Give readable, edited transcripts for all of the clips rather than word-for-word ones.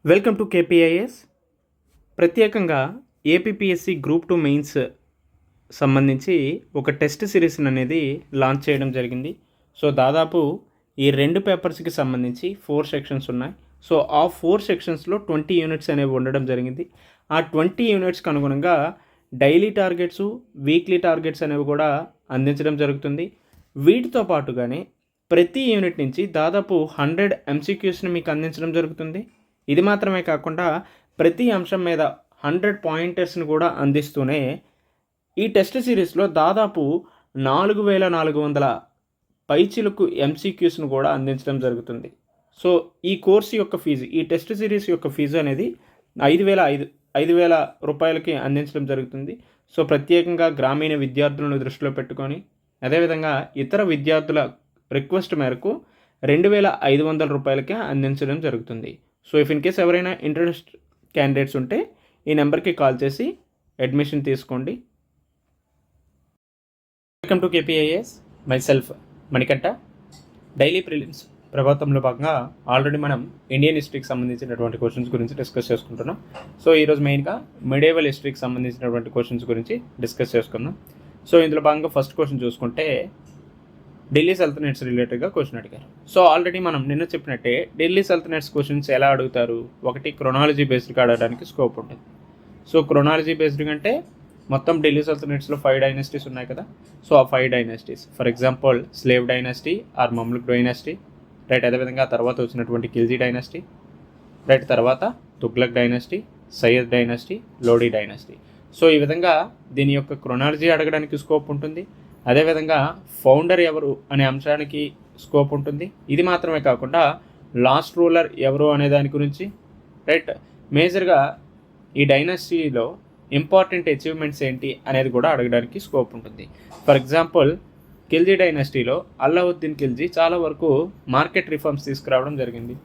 Welcome to KPIS. ప్రత్యేకంగా APPSC group 2 mains సంబంధించి ఒక టెస్ట్ సిరీస్ని అనేది లాంచ్ చేయడం జరిగింది. సో దాదాపు ఈ 2 పేపర్స్కి సంబంధించి 4 సెక్షన్స్ ఉన్నాయి. సో ఆ 4 సెక్షన్స్లో 20 యూనిట్స్ అనేవి ఉండడం జరిగింది. ఆ 20 యూనిట్స్కి అనుగుణంగా డైలీ టార్గెట్స్, వీక్లీ టార్గెట్స్ అనేవి కూడా అందించడం జరుగుతుంది. వీటితో పాటుగానే ప్రతి యూనిట్ నుంచి దాదాపు 100 ఎంసీక్యూస్ని మీకు అందించడం జరుగుతుంది. ఇది మాత్రమే కాకుండా ప్రతి అంశం మీద 100 పాయింటర్స్ని కూడా అందిస్తూనే ఈ టెస్ట్ సిరీస్లో దాదాపు 4400 పైచిలకు ఎంసీక్యూస్ను కూడా అందించడం జరుగుతుంది. సో ఈ కోర్సు యొక్క ఫీజు, ఈ టెస్ట్ సిరీస్ యొక్క ఫీజు అనేది 5,000 రూపాయలకి అందించడం జరుగుతుంది. సో ప్రత్యేకంగా గ్రామీణ విద్యార్థులను దృష్టిలో పెట్టుకొని, అదేవిధంగా ఇతర విద్యార్థుల రిక్వెస్ట్ మేరకు 2,500 రూపాయలకే అందించడం జరుగుతుంది. సో ఇఫ్ ఇన్ కేస్ ఎవరైనా ఇంట్రెస్ట్ క్యాండిడేట్స్ ఉంటే ఈ నెంబర్కి కాల్ చేసి అడ్మిషన్ తీసుకోండి. Welcome to KPIS. Myself Manikanta. Daily prelims ప్రభాతంలో భాగంగా ఆల్రెడీ మనం ఇండియన్ హిస్టరీకి సంబంధించినటువంటి క్వశ్చన్స్ గురించి డిస్కస్ చేసుకుంటున్నాం. సో ఈరోజు మెయిన్గా మిడేవల్ హిస్టరీకి సంబంధించినటువంటి క్వశ్చన్స్ గురించి డిస్కస్ చేసుకుందాం. సో ఇందులో భాగంగా ఫస్ట్ క్వశ్చన్ చూసుకుంటే ఢిల్లీ సల్తనట్స్ రిలేటెడ్గా క్వశ్చన్ అడిగారు. సో ఆల్రెడీ మనం నిన్న చెప్పినట్టే ఢిల్లీ సల్తనట్స్ క్వశ్చన్స్ ఎలా అడుగుతారు, ఒకటి క్రొనాలజీ బేస్డ్గా అడగడానికి స్కోప్ ఉంటుంది. సో క్రొనాలజీ బేస్డ్గా అంటే మొత్తం ఢిల్లీ సల్తనట్స్లో 5 డైనస్టీస్ ఉన్నాయి కదా. సో ఆ 5 dynasties, for example slave dynasty or Mamluk dynasty, right. అదేవిధంగా తర్వాత వచ్చినటువంటి ఖిల్జీ డైనస్టీ, రైట్. తర్వాత Tughlaq dynasty, Sayyid dynasty, Lodi dynasty. So ఈ విధంగా దీని యొక్క క్రొనాలజీ అడగడానికి స్కోప్ ఉంటుంది. అదేవిధంగా ఫౌండర్ ఎవరు అనే అంశానికి స్కోప్ ఉంటుంది. ఇది మాత్రమే కాకుండా లాస్ట్ రూలర్ ఎవరు అనే దాని గురించి, రైట్. మేజర్గా ఈ డైనస్టీలో ఇంపార్టెంట్ అచీవ్మెంట్స్ ఏంటి అనేది కూడా అడగడానికి స్కోప్ ఉంటుంది. ఫర్ ఎగ్జాంపుల్ ఖిల్జీ డైనస్టీలో అల్లావుద్దీన్ ఖిల్జీ చాలా వరకు మార్కెట్ రిఫార్మ్స్ తీసుకురావడం జరిగింది,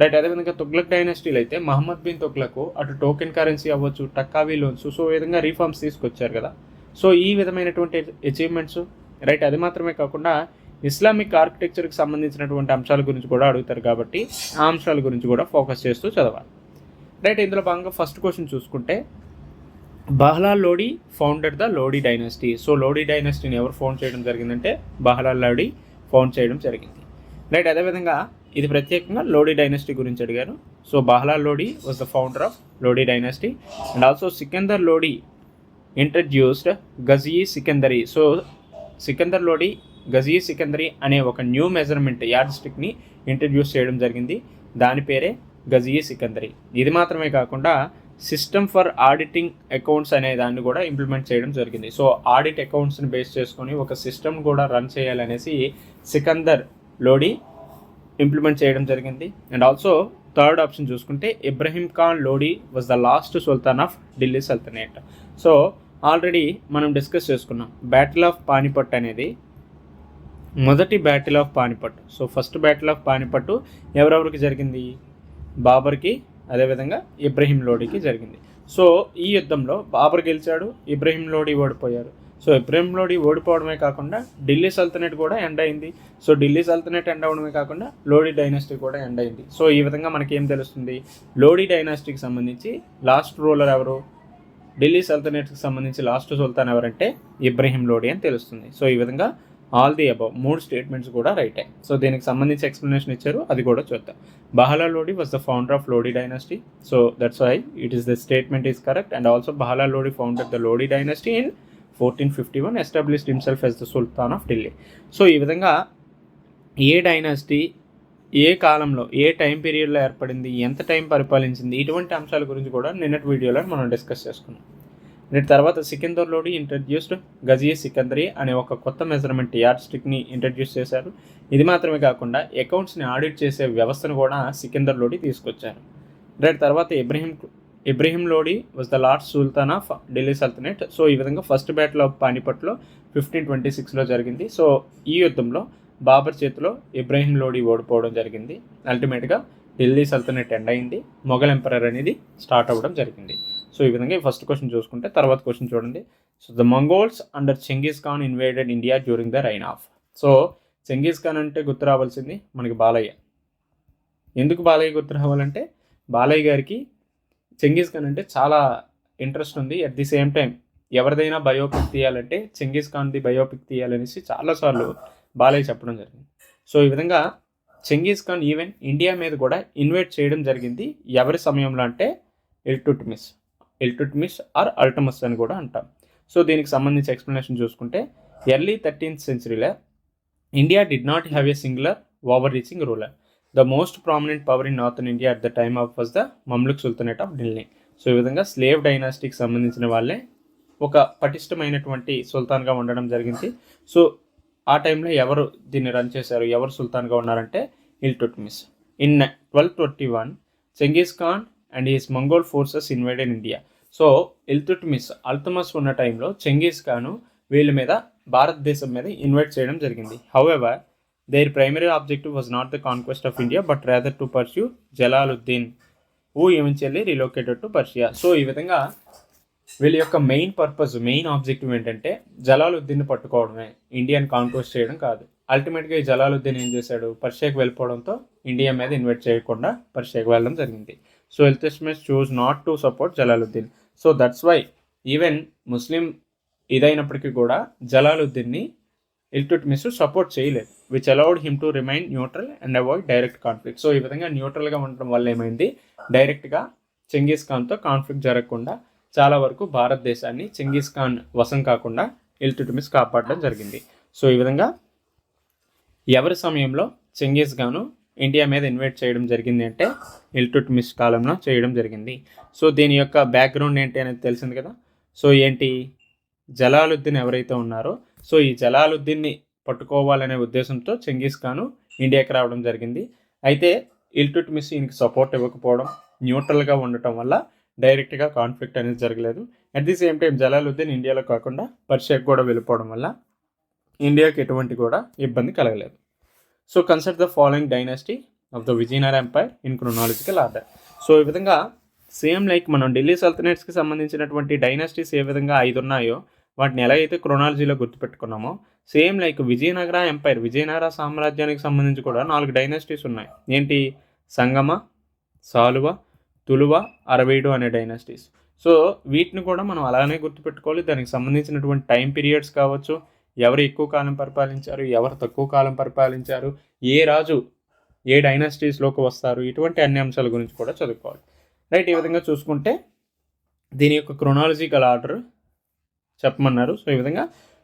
రైట్. అదేవిధంగా తుగ్లక్ డైనస్టీలో అయితే మహమ్మద్ బిన్ తుగ్లక్ అటు టోకెన్ కరెన్సీ అవ్వచ్చు, టక్కావీ లోన్స్, సో ఈ విధంగా రిఫార్మ్స్ తీసుకొచ్చారు కదా. సో ఈ విధమైనటువంటి అచీవ్మెంట్స్, రైట్. అది మాత్రమే కాకుండా ఇస్లామిక్ ఆర్కిటెక్చర్కి సంబంధించినటువంటి అంశాల గురించి కూడా అడుగుతారు కాబట్టి ఆ అంశాల గురించి కూడా ఫోకస్ చేస్తూ చదవాలి, రైట్. ఇందులో భాగంగా ఫస్ట్ క్వశ్చన్ చూసుకుంటే Bahlul Lodi founded the Lodi dynasty. So Lodi డైనస్టీని ఎవరు ఫౌండ్ చేయడం జరిగిందంటే బహ్లాల్ లోడి ఫౌండ్ చేయడం జరిగింది, రైట్. అదేవిధంగా ఇది ప్రత్యేకంగా లోడీ డైనస్టీ గురించి అడిగారు. So Bahlul Lodi was the founder of Lodi dynasty and also Sikandar Lodi introduced Gazi Sikandari. So Sikandar Lodi Gazi Sikandari అనే ఒక న్యూ మెజర్మెంట్ యార్డ్ స్టిక్ని ఇంట్రడ్యూస్ చేయడం జరిగింది. దాని పేరే గజీ సికందరీ. ఇది మాత్రమే కాకుండా సిస్టమ్ ఫర్ ఆడిటింగ్ అకౌంట్స్ అనే దాన్ని కూడా ఇంప్లిమెంట్ చేయడం జరిగింది. సో ఆడిట్ అకౌంట్స్ని బేస్ చేసుకొని ఒక సిస్టమ్ కూడా రన్ చేయాలనేసి సికందర్ లోడి ఇంప్లిమెంట్ చేయడం జరిగింది. అండ్ ఆల్సో థర్డ్ ఆప్షన్ చూసుకుంటే Ibrahim Khan Lodi was the last sultan of Delhi sultanate. So already మనం డిస్కస్ చేసుకున్నాం బ్యాటిల్ ఆఫ్ పానిపట్ అనేది మొదటి battle of Panipat. So first battle of Panipat ఎవరెవరికి జరిగింది? బాబర్కి, అదేవిధంగా ఇబ్రహీం లోడికి జరిగింది. సో ఈ యుద్ధంలో బాబర్ గెలిచాడు, ఇబ్రహీం లోడి ఓడిపోయారు. సో ఇబ్రహీం లోడి ఓడిపోవడమే కాకుండా ఢిల్లీ సల్తనెట్ కూడా ఎండ్ అయింది. సో ఢిల్లీ సల్తనెట్ ఎండ్ అవడమే కాకుండా లోడీ డైనాసిటీ కూడా ఎండ్ అయింది. సో ఈ విధంగా మనకి ఏం తెలుస్తుంది? లోడీ డైనాసిటీకి సంబంధించి లాస్ట్ రూలర్ ఎవరు, ఢిల్లీ సల్తనెట్కి సంబంధించి లాస్ట్ సుల్తాన్ ఎవరంటే ఇబ్రహీం లోడి అని తెలుస్తుంది. సో ఈ విధంగా ఆల్ ది అబౌవ్ 3 స్టేట్మెంట్స్ కూడా రైటే. సో దీనికి సంబంధించి ఎక్స్ప్లెనేషన్ ఇచ్చారు, అది కూడా చూద్దాం. Bahlul Lodi was the founder of Lodi dynasty. So that's why it is the statement is correct. And also Bahlul Lodi founded the Lodi dynasty in 1451, established himself as the sultan of Delhi. So ఈ విధంగా ఏ డైనాసిటీ ఏ కాలంలో ఏ టైం పీరియడ్లో ఏర్పడింది, ఎంత టైం పరిపాలించింది, ఇటువంటి అంశాల గురించి కూడా నిన్నటి వీడియోలో మనం డిస్కస్ చేసుకున్నాం. నేటి తర్వాత సికందర్ లోడి ఇంట్రడ్యూస్డ్ గజీ సికందరీ అనే ఒక కొత్త మెజర్మెంట్ యార్డ్ స్టిక్ని ఇంట్రడ్యూస్ చేశారు. ఇది మాత్రమే కాకుండా అకౌంట్స్ని ఆడిట్ చేసే వ్యవస్థను కూడా సికందర్ లోడి తీసుకొచ్చారు. నేటి తర్వాత Ibrahim Lodi was the last sultan of Delhi sultanate. So ఈ విధంగా ఫస్ట్ బ్యాటిల్ ఆఫ్ పానిపట్లో 1526లో జరిగింది. సో ఈ యుద్ధంలో బాబర్ చేతిలో ఇబ్రహీం లోడి ఓడిపోవడం జరిగింది. అల్టిమేట్గా ఢిల్లీ సల్తనెట్ ఎండ్ అయింది, మొఘల్ ఎంపరర్ అనేది స్టార్ట్ అవ్వడం జరిగింది. సో ఈ విధంగా ఈ ఫస్ట్ క్వశ్చన్ చూసుకుంటే తర్వాత క్వశ్చన్ చూడండి. So the Mongols under Genghis Khan invaded India during the rain of. So Genghis Khan అంటే గుర్తు రావాల్సింది మనకి బాలయ్య. ఎందుకు బాలయ్య గుర్తు రావాలంటే బాలయ్య గారికి చెంగీస్ ఖాన్ అంటే చాలా ఇంట్రెస్ట్ ఉంది. అట్ ది సేమ్ టైం ఎవరిదైనా బయోపిక్ తీయాలంటే చెంగీస్ ఖాన్ది బయోపిక్ తీయాలనేసి చాలాసార్లు బాలయ్య చెప్పడం జరిగింది. సో ఈ విధంగా చెంగీస్ ఖాన్ ఈవెన్ ఇండియా మీద కూడా ఇన్వైట్ చేయడం జరిగింది. ఎవరి సమయంలో అంటే ఇల్టుట్మిస్ ఆర్ అల్టమస్ అని కూడా అంటాం. సో దీనికి సంబంధించి ఎక్స్ప్లెనేషన్ చూసుకుంటే ఎర్లీ 13th centuryలో India did not have a singular overreaching ruler. The most prominent power in northern India at the time of was the Mamluk sultanate of Delhi. So ఈ విధంగా స్లేవ్ డైనాసిటీకి సంబంధించిన వాళ్ళే ఒక పటిష్టమైనటువంటి సుల్తాన్గా ఉండడం జరిగింది. సో ఆ టైంలో ఎవరు దీన్ని రన్ చేశారు, ఎవరు సుల్తాన్గా ఉన్నారంటే Iltutmish. In 1221 Genghis Khan and his Mongol forces invaded India. So Altamash ఉన్న టైంలో చెంగీస్ ఖాను వీళ్ళ మీద భారతదేశం మీద ఇన్వైట్ చేయడం జరిగింది. However there primary objective was not the conquest of India but rather to pursue Jalaluddin who eventually relocated to Persia. So ఈ విధంగా వీళ్ళ యొక్క మెయిన్ ఆబ్జెక్టివ్ ఏంటంటే జలాలుద్దీన్ని పట్టుకోవడమే, ఇండియాని కాన్క్వెస్ట్ చేయడం కాదు. అల్టిమేట్గా ఈ జలాలుద్దీన్ ఏం చేశాడు, పర్షియాకి వెళ్ళిపోవడంతో ఇండియా మీద ఇన్వైట్ చేయకుండా పర్షియాకి వెళ్ళడం జరిగింది. So Iltutmish chose not to support Jalaluddin. So that's why even Muslim ఇదైనప్పటికీ కూడా జలాలుద్దీన్ని ఇల్టుట్మిష్ సపోర్ట్ చేయలేదు, which allowed him to remain neutral and avoid direct conflict. So ఈ విధంగా న్యూట్రల్గా ఉండడం వల్ల ఏమైంది, డైరెక్ట్గా చెంగీస్ ఖాన్తో కాన్ఫ్లిక్ట్ జరగకుండా చాలా వరకు భారతదేశాన్ని చెంగీస్ ఖాన్ వశం కాకుండా ఇల్టుట్మిష్ కాపాడడం జరిగింది. సో ఈ విధంగా ఎవరి సమయంలో చెంగీస్ ఖాను ఇండియా మీద ఇన్వైట్ చేయడం జరిగింది అంటే ఇల్టుట్మిష్ కాలంలో చేయడం జరిగింది. సో దీని యొక్క బ్యాక్గ్రౌండ్ ఏంటి అనేది తెలిసింది కదా. సో ఏంటి, జలాలుద్దీన్ ఎవరైతే ఉన్నారో సో ఈ జలాలుద్దీన్ని పట్టుకోవాలనే ఉద్దేశంతో చెంగీస్ ఖాను ఇండియాకి రావడం జరిగింది. అయితే ఇల్టుట్మిష్ ఈయనకి సపోర్ట్ ఇవ్వకపోవడం, న్యూట్రల్గా ఉండటం వల్ల డైరెక్ట్గా కాన్ఫ్లిక్ట్ అనేది జరగలేదు. At the same time Jalaluddin ఇండియాలో కాకుండా పర్షియాకి కూడా వెళ్ళిపోవడం వల్ల ఇండియాకి ఎటువంటి కూడా ఇబ్బంది కలగలేదు. So consider the following dynasty of the Vijayanagara empire in chronological order. So ఈ విధంగా సేమ్ లైక్ మనం ఢిల్లీ సల్తనేట్స్కి సంబంధించినటువంటి డైనాసిటీస్ ఏ విధంగా 5 ఉన్నాయో వాటిని ఎలా అయితే క్రొనాలజీలో గుర్తుపెట్టుకున్నామో సేమ్ లైక్ విజయనగర సామ్రాజ్యానికి సంబంధించి కూడా 4 డైనాసిటీస్ ఉన్నాయి. ఏంటి, సంగమ, సాలువ, తులువ, అరవీడు అనే డైనాసిటీస్. సో వీటిని కూడా మనం అలానే గుర్తుపెట్టుకోవాలి. దానికి సంబంధించినటువంటి టైం పీరియడ్స్ కావచ్చు, ఎవరు ఎక్కువ కాలం పరిపాలించారు, ఎవరు తక్కువ కాలం పరిపాలించారు, ఏ రాజు ఏ డైనాసిటీస్లోకి వస్తారు, ఇటువంటి అన్ని అంశాల గురించి కూడా చదువుకోవాలి. రైట్, ఈ విధంగా చూసుకుంటే దీని యొక్క క్రొనాలజికల్ ఆర్డర్ చెప్పమన్నారు. సో ఈ విధంగా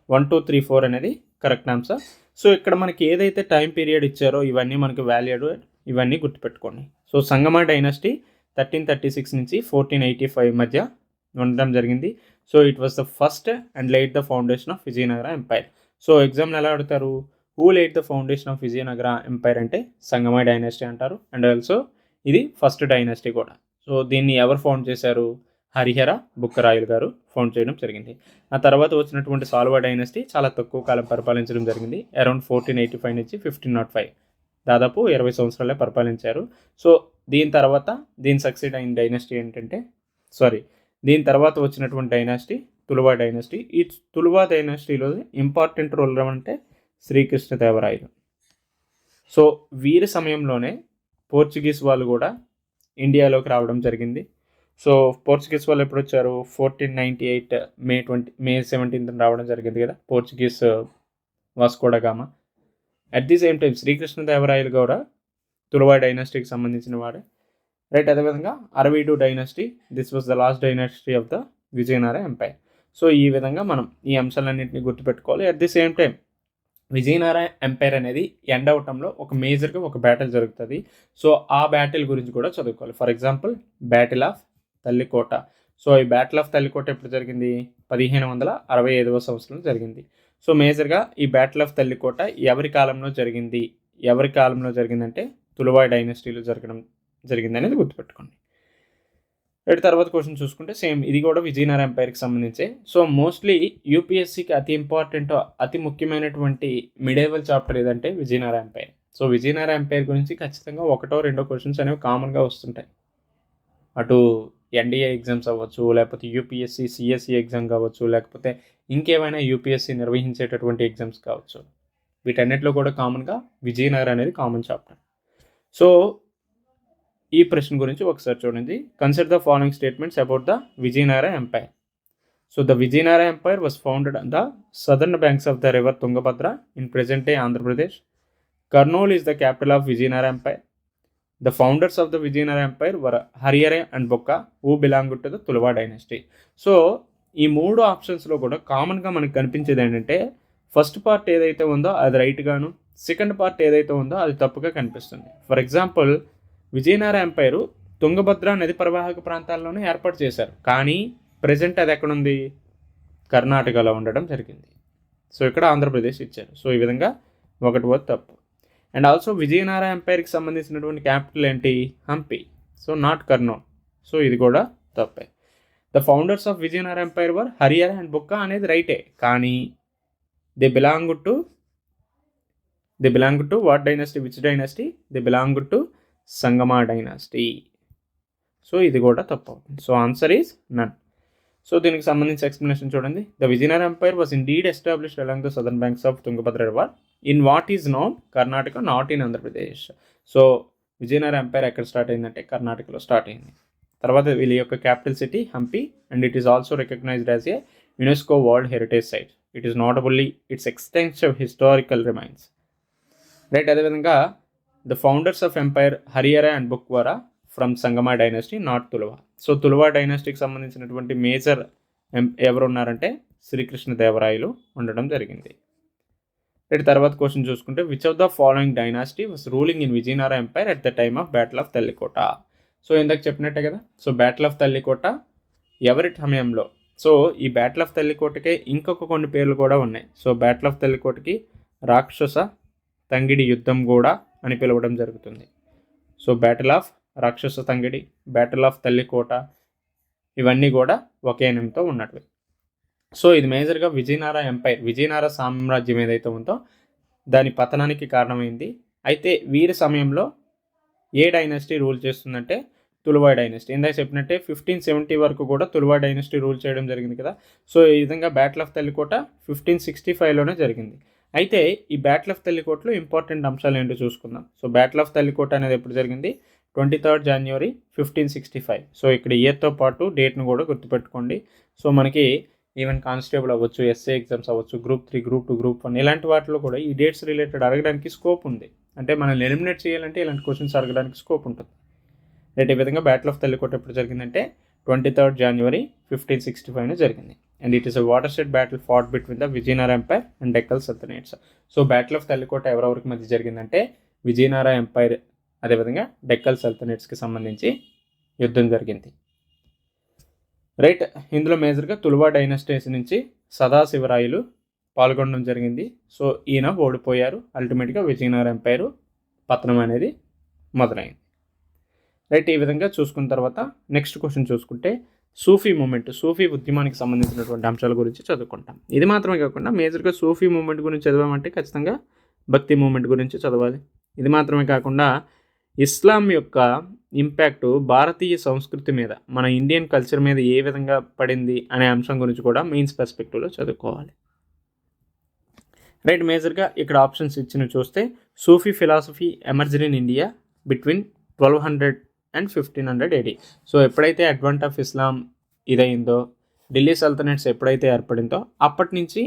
1, 2, 3, 4 అనేది కరెక్ట్ ఆన్సర్. సో ఇక్కడ మనకి ఏదైతే టైం పీరియడ్ ఇచ్చారో ఇవన్నీ మనకి వాల్యూడ్, ఇవన్నీ గుర్తుపెట్టుకోండి. సో సంగమ డైనాసిటీ 1336 నుంచి 1485 మధ్య ఉండడం జరిగింది. So it was the first and laid the foundation of Vijayanagara empire. So ఎగ్జామ్లో ఎలా అడుగుతారు, who laid the foundation of Vijayanagara empire అంటే సంగమ డైనాసిటీ అంటారు. అండ్ ఆల్సో ఇది ఫస్ట్ డైనాసిటీ కూడా. సో దీన్ని ఎవరు ఫౌండ్ చేశారు, హరిహర బుక్కరాయలు గారు ఫౌండ్ చేయడం జరిగింది. ఆ తర్వాత వచ్చినటువంటి సాల్వా డైనాసిటీ చాలా తక్కువ కాలం పరిపాలించడం జరిగింది. అరౌండ్ 1485 నుంచి 1505, దాదాపు 20 సంవత్సరాలే పరిపాలించారు. సో దీని సక్సీడ్ అయిన డైనాసిటీ ఏంటంటే దీని తర్వాత వచ్చినటువంటి డైనాసిటీ తులువా డైనాసిటీ. ఈ తులువా డైనాసిటీలో ఇంపార్టెంట్ రోల్ అంటే శ్రీకృష్ణదేవరాయలు. సో వీరి సమయంలోనే పోర్చుగీస్ వాళ్ళు కూడా ఇండియాలోకి రావడం జరిగింది. సో పోర్చుగీస్ వాళ్ళు ఎప్పుడు వచ్చారు, 1498 మే 17 రావడం జరిగింది కదా, Portuguese Vasco da Gama. At the same time శ్రీకృష్ణదేవరాయలు కూడా తులువా డైనాసిటీకి సంబంధించిన వాడే. రైట్, అదేవిధంగా Aravidu dynasty, this was the last dynasty of the Vijayanagara empire. So ఈ విధంగా మనం ఈ అంశాలన్నింటినీ గుర్తుపెట్టుకోవాలి. At the same time Vijayanagara empire అనేది ఎండ్ అవటంలో ఒక మేజర్గా ఒక బ్యాటిల్ జరుగుతుంది. సో ఆ బ్యాటిల్ గురించి కూడా చదువుకోవాలి. For example battle of Talikota. So ఈ బ్యాటిల్ ఆఫ్ తల్లికోట ఎప్పుడు జరిగింది, 1565వ సంవత్సరంలో జరిగింది. సో మేజర్గా ఈ బ్యాటిల్ ఆఫ్ తల్లికోట ఎవరి కాలంలో జరిగిందంటే తులువా డైనాసిటీలో జరిగింది అనేది గుర్తుపెట్టుకోండి. రైట్, తర్వాత క్వశ్చన్ చూసుకుంటే సేమ్ ఇది కూడా విజయనగర ఎంపైర్కి సంబంధించే. సో మోస్ట్లీ యూపీఎస్సీకి అతి ముఖ్యమైనటువంటి మిడేవల్ చాప్టర్ ఏదంటే Vijayanagara empire. So Vijayanagara empire గురించి ఖచ్చితంగా 1, 2 క్వశ్చన్స్ అనేవి కామన్గా వస్తుంటాయి. అటు ఎన్డీఏ ఎగ్జామ్స్ అవ్వచ్చు, లేకపోతే యూపీఎస్సీ సిఎస్సి ఎగ్జామ్ కావచ్చు, లేకపోతే ఇంకేమైనా యూపీఎస్సీ నిర్వహించేటటువంటి ఎగ్జామ్స్ కావచ్చు, వీటన్నిటిలో కూడా కామన్గా విజయనగర అనేది కామన్ చాప్టర్. సో ఈ ప్రశ్న గురించి ఒకసారి చూడండి. Consider the following statements about the Vijayanagara empire. So the Vijayanagara empire was founded on the southern banks of the river Tungabhadra in present day Andhra Pradesh. Kurnool is the capital of Vijayanagara umpire. The founders of the Vijayanagara Empire were Hariyara and Bokka, who belonged to the Tuluva dynasty. So ఈ మూడు ఆప్షన్స్లో కూడా కామన్గా మనకు కనిపించేది ఏంటంటే first part ఏదైతే ఉందో అది రైట్గాను, సెకండ్ పార్ట్ ఏదైతే ఉందో అది తప్పుగా కనిపిస్తుంది. For example, Vijayanagara empire Tungabhadra నది ప్రవాహక ప్రాంతాల్లోనే ఏర్పాటు చేశారు, కానీ ప్రజెంట్ అది ఎక్కడుంది? కర్ణాటకలో ఉండడం జరిగింది. సో ఇక్కడ ఆంధ్రప్రదేశ్ ఇచ్చారు. సో ఈ విధంగా ఒకటి పోతే తప్పు. అండ్ ఆల్సో విజయనగర ఎంపైర్కి సంబంధించినటువంటి క్యాపిటల్ ఏంటి? Hampi. So not Kurnool. So ఇది కూడా తప్పే. The founders of Vijayanagara empire were Harihara and Bukka అనేది రైటే, కానీ they belong to what dynasty? Which dynasty? They belong to Sangama dynasty. So ఇది కూడా తప్పు అవుతుంది. So answer is none. So దీనికి సంబంధించి ఎక్స్ప్లెనేషన్ చూడండి. The Vijayanagara empire was indeed established along the southern banks of Tungabhadra river in what is known Karnataka, not in Andhra Pradesh. So Vijayanagara empire ఎక్కడ start అయిందంటే కర్ణాటకలో స్టార్ట్ అయింది. తర్వాత వీళ్ళ యొక్క capital city Hampi, and it is also recognized as a UNESCO world heritage site. It is notably its extensive historical remains. Right. అదేవిధంగా the founders of empire Harihara and Bukka were from Sangama dynasty, not Tuluva. So Tuluva డైనాసిటీకి సంబంధించినటువంటి major ఎవరు ఉన్నారంటే శ్రీకృష్ణదేవరాయలు ఉండడం జరిగింది. Right. తర్వాత question చూసుకుంటే, which of the following dynasty was ruling in Vijayanagara empire at the time of battle of Talikota. So ఇందాక చెప్పినట్టే కదా. సో బ్యాటిల్ ఆఫ్ తల్లికోట ఎవరి సమయంలో? సో ఈ బ్యాటిల్ ఆఫ్ తల్లికోటకే ఇంకొక కొన్ని పేర్లు కూడా ఉన్నాయి. సో బ్యాటిల్ ఆఫ్ తల్లికోటకి రాక్షస తంగిడి యుద్ధం కూడా అని పిలవడం జరుగుతుంది. సో బ్యాటిల్ ఆఫ్ రాక్షస తంగిడి, బ్యాటిల్ ఆఫ్ తల్లికోట, ఇవన్నీ కూడా ఒకే నేమ్తో ఉన్నట్టు. సో ఇది మేజర్గా విజయనగర ఎంపైర్, విజయనగర సామ్రాజ్యం ఏదైతే ఉందో దాని పతనానికి కారణమైంది. అయితే వీరి సమయంలో ఏ డైనాసిటీ రూల్ చేస్తుందంటే తులువా డైనాసిటీ. ఇందాక చెప్పినట్టే 1570 వరకు కూడా తులువా డైనాసిటీ రూల్ చేయడం జరిగింది కదా. సో ఈ విధంగా బ్యాటిల్ ఆఫ్ తల్లికోట 1565లోనే జరిగింది. అయితే ఈ బ్యాటిల్ ఆఫ్ తల్లికోటలో ఇంపార్టెంట్ అంశాలు ఏంటో చూసుకుందాం. సో బ్యాటిల్ ఆఫ్ తల్లికోట అనేది ఎప్పుడు జరిగింది? 23rd January 1565. సో ఇక్కడ ఇయర్తో పాటు డేట్ను కూడా గుర్తుపెట్టుకోండి. సో మనకి ఈవెన్ కానిస్టేబుల్ అవ్వచ్చు, ఎస్ఏ ఎగ్జామ్స్ అవ్వచ్చు, గ్రూప్ 3, గ్రూప్ 2, గ్రూప్ 1 ఇలాంటి వాటిలో కూడా ఈ డేట్స్ రిలేటెడ్ అడగడానికి స్కోప్ ఉంది. అంటే మనల్ని ఎలిమినేట్ చేయాలంటే ఇలాంటి క్వశ్చన్స్ అడగడానికి స్కోప్ ఉంటుంది. రైట్. ఈ విధంగా బ్యాటిల్ ఆఫ్ తల్లికోట ఎప్పుడు జరిగిందంటే 23rd January 1565 జరిగింది. And it is a watershed battle fought between the Vijayanagara empire and Deccan sultanates. So battle of Talikota ఎవరెవరికి మధ్య జరిగిందంటే విజయనగర ఎంపైర్, అదేవిధంగా డెక్కల్ సల్తనేట్స్కి సంబంధించి యుద్ధం జరిగింది. రైట్. ఇందులో మేజర్గా తులువా డైనాసిటీస్ నుంచి సదాశివరాయలు పాల్గొనడం జరిగింది. సో ఈయన ఓడిపోయారు. అల్టిమేట్గా విజయనగర ఎంపైర్ పతనం అనేది మొదలైంది. రైట్. ఈ విధంగా చూసుకున్న తర్వాత నెక్స్ట్ క్వశ్చన్ చూసుకుంటే, సూఫీ మూమెంట్, సూఫీ ఉద్యమానికి సంబంధించినటువంటి అంశాల గురించి చదువుకుంటాం. ఇది మాత్రమే కాకుండా మేజర్గా సూఫీ మూమెంట్ గురించి చదవామంటే ఖచ్చితంగా భక్తి మూమెంట్ గురించి చదవాలి. ఇది మాత్రమే కాకుండా ఇస్లాం యొక్క ఇంపాక్ట్ భారతీయ సంస్కృతి మీద, మన ఇండియన్ కల్చర్ మీద ఏ విధంగా పడింది అనే అంశం గురించి కూడా మెయిన్స్ పర్స్పెక్టివ్లో చదువుకోవాలి. రైట్. మేజర్గా ఇక్కడ ఆప్షన్స్ ఇచ్చిన చూస్తే, Sufi philosophy emerged in India between 1200 and 1500 AD. So ఎప్పుడైతే అడ్వెంట్ ఆఫ్ ఇస్లాం ఇదైందో, ఢిల్లీ సల్తనట్స్ ఎప్పుడైతే ఏర్పడిందో అప్పటి నుంచి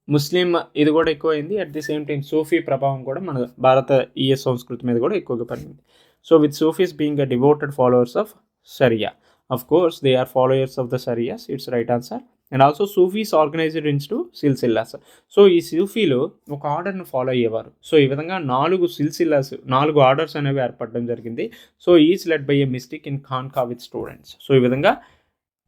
ముస్లిం ఇది కూడా ఎక్కువైంది. At the same time Sufi ప్రభావం కూడా మన భారతీయ సంస్కృతి మీద కూడా ఎక్కువగా పడింది. So with Sufis being a devoted followers of sharia. Of course they are followers of the sharias, it's right answer. And also Sufis organized into సిల్సిల్లాస్. So ఈ సూఫీలు ఒక ఆర్డర్ను ఫాలో అయ్యేవారు. సో ఈ విధంగా 4 సిల్సిల్లాస్, 4 ఆర్డర్స్ అనేవి ఏర్పడడం జరిగింది. So each led by a mystic in khanqah with students. So ఈ విధంగా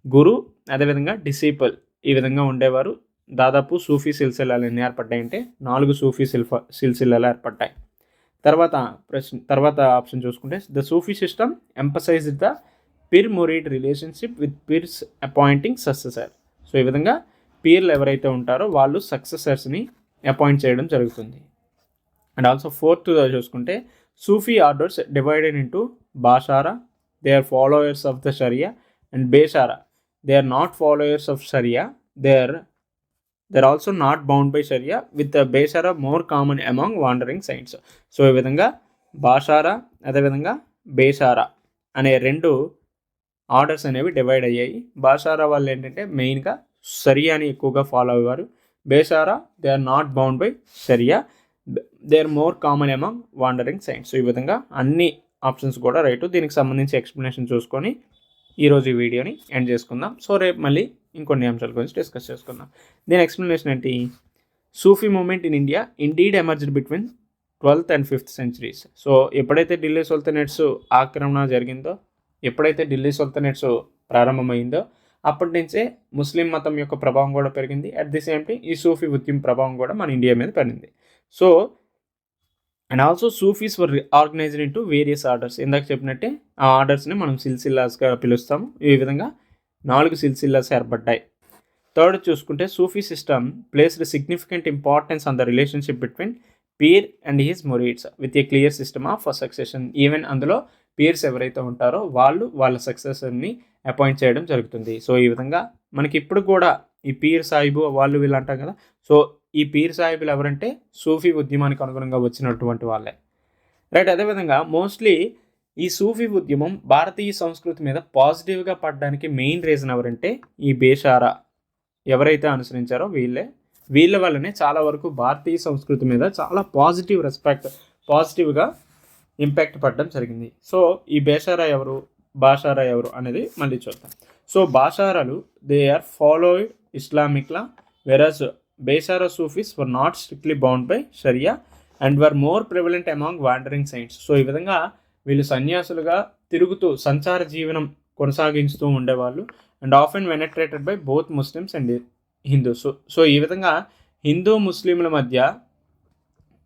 గురు, అదేవిధంగా డిసిపుల్, ఈ విధంగా ఉండేవారు. దాదాపు సూఫీ సిల్సిల్లాలు ఎన్ని ఏర్పడ్డాయంటే 4 సూఫీ సిల్సిల్లాలు ఏర్పడ్డాయి. తర్వాత ఆప్షన్ చూసుకుంటే, the Sufi system emphasized the pir murid relationship with pirs appointing successor. So ఈ విధంగా పీర్లు ఎవరైతే ఉంటారో వాళ్ళు సక్సెసర్స్ని అపాయింట్ చేయడం జరుగుతుంది. అండ్ ఆల్సో ఫోర్త్ చూసుకుంటే, Sufi orders divided into bashara, they are followers of the sharia, and beshara, they are not followers of sharia, they are also not bound by sharia, with beshara more common among wandering saints. So ఈ విధంగా బాషారా, అదేవిధంగా బేషారా అనే 2 orders అనేవి divide అయ్యాయి. బాషారా వాళ్ళు ఏంటంటే మెయిన్‌గా షరియని ఎక్కువగా ఫాలో అయ్యేవారు. Beshara they are not bound by sharia. They are more common among wandering saints. So ఈ విధంగా అన్ని ఆప్షన్స్ కూడా రైటు. దీనికి సంబంధించి ఎక్స్‌ప్లనేషన్ చూసుకొని ఈరోజు ఈ వీడియోని ఎండ్ చేసుకుందాం. సో రేపు మళ్ళీ ఇంకొన్ని అంశాల గురించి డిస్కస్ చేసుకుందాం. దీని ఎక్స్‌ప్లనేషన్ ఏంటి? Sufi movement in India indeed emerged between 12th and 5th centuries. So ఎప్పుడైతే ఢిల్లీ సుల్తనేట్స్ ఆక్రమణ జరిగిందో, ఎప్పుడైతే ఢిల్లీ సుల్తనేట్స్ ప్రారంభమైందో అప్పటి నుంచే ముస్లిం మతం యొక్క ప్రభావం కూడా పెరిగింది. అట్ ది సేమ్ టైం ఈ సూఫీ ఉద్యమ ప్రభావం కూడా మన ఇండియా మీద పడింది. So and also Sufis were organised into various orders. ఇందాక చెప్పినట్టే ఆ ఆర్డర్స్ని మనం సిల్సిల్లాస్గా పిలుస్తాము. ఈ విధంగా 4 సిల్సిల్లాస్ ఏర్పడ్డాయి. థర్డ్ చూసుకుంటే Sufi system placed significant importance on the relationship between pir and his murids with a clear system of succession. Even అందులో పీర్స్ ఎవరైతే ఉంటారో వాళ్ళు వాళ్ళ సక్సెసర్ని అపాయింట్ చేయడం జరుగుతుంది. సో ఈ విధంగా మనకి ఇప్పుడు కూడా ఈ పీర్ సాహిబు వాళ్ళు వీళ్ళు అంటాం కదా. సో ఈ పీర్ సాహిబులు ఎవరంటే సూఫీ ఉద్యమానికి అనుగుణంగా వచ్చినటువంటి వాళ్ళే, రైట్. అదేవిధంగా మోస్ట్లీ ఈ సూఫీ ఉద్యమం భారతీయ సంస్కృతి మీద పాజిటివ్గా పడడానికి మెయిన్ రీజన్ ఎవరంటే ఈ బేషారా ఎవరైతే అనుసరించారో వీళ్ళ వల్లనే చాలా వరకు భారతీయ సంస్కృతి మీద చాలా పాజిటివ్గా ఇంపాక్ట్ పడడం జరిగింది. సో ఈ బేషారా ఎవరు, బాషారా ఎవరు అనేది మళ్ళీ చూద్దాం. సో బాషారాలు they are followed Islamic law, versus beshara Sufis were not strictly bound by sharia and were more prevalent among wandering saints. So ఈ విధంగా వీళ్ళు సన్యాసులుగా తిరుగుతూ సంచార జీవనం కొనసాగిస్తూ ఉండేవాళ్ళు. And often venerated by both Muslims and Hindus. So ఈ విధంగా హిందూ ముస్లింల మధ్య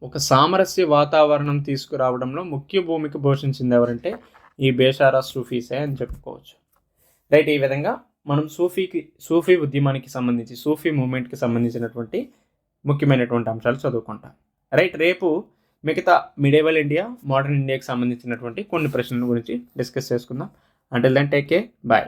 ఒక సామరస్య వాతావరణం తీసుకురావడంలో ముఖ్య భూమిక పోషించింది ఎవరంటే ఈ బేషారా సూఫీసే అని చెప్పుకోవచ్చు, రైట్. ఈ విధంగా మనం సూఫీ ఉద్యమానికి సంబంధించి సూఫీ మూవ్మెంట్కి సంబంధించినటువంటి ముఖ్యమైనటువంటి అంశాలు చదువుకుంటాం, రైట్. రేపు మిగతా మిడేవల్ ఇండియా, మోడర్న్ ఇండియాకి సంబంధించినటువంటి కొన్ని ప్రశ్నల గురించి డిస్కస్ చేసుకుందాం. Until then take care, bye.